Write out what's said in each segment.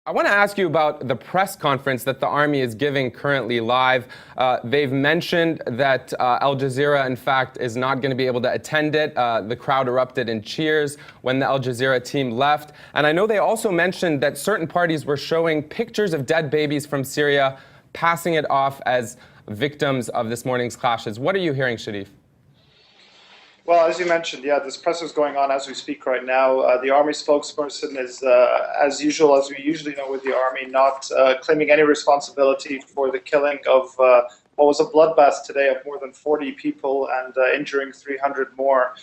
I want to ask you about the press conference that the army is giving currently live. They've mentioned that Al Jazeera, in fact, is not going to be able to attend it. The crowd erupted in cheers when the Al Jazeera team left. And I know they also mentioned that certain parties were showing pictures of dead babies from Syria, passing it off as victims of this morning's clashes. What are you hearing, Sharif? Well, as you mentioned, yeah, this press is going on as we speak right now. The Army spokesperson is, as usual, as we usually know with the Army, not claiming any responsibility for the killing of what was a bloodbath today of more than 40 people and injuring 300 more.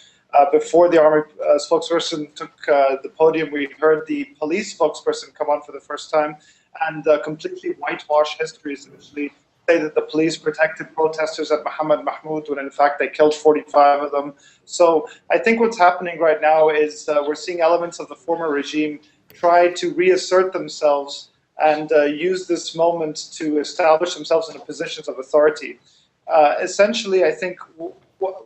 Before the Army spokesperson took the podium, we heard the police spokesperson come on for the first time and completely whitewash history, essentially say that the police protected protesters at Mohammed Mahmoud when in fact they killed 45 of them. So I think what's happening right now is we're seeing elements of the former regime try to reassert themselves and use this moment to establish themselves in positions of authority. Essentially, I think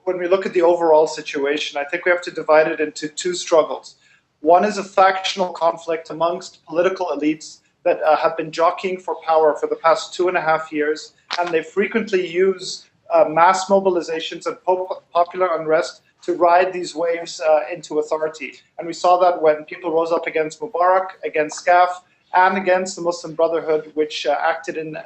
when we look at the overall situation, I think we have to divide it into two struggles. One is a factional conflict amongst political elites that have been jockeying for power for the past 2.5 years, and they frequently use mass mobilizations and popular unrest to ride these waves into authority. And we saw that when people rose up against Mubarak, against SCAF, and against the Muslim Brotherhood, which acted in,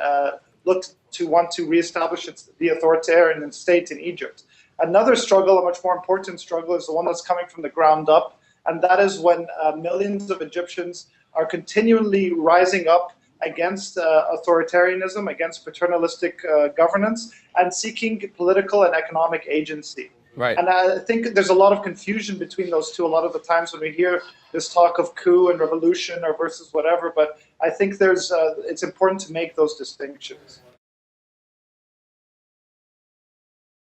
looked to want to reestablish the authoritarian state in Egypt. Another struggle, a much more important struggle, is the one that's coming from the ground up, and that is when millions of Egyptians are continually rising up against authoritarianism, against paternalistic governance, and seeking political and economic agency. Right. And I think there's a lot of confusion between those two a lot of the times when we hear this talk of coup and revolution or versus whatever, but I think it's important to make those distinctions.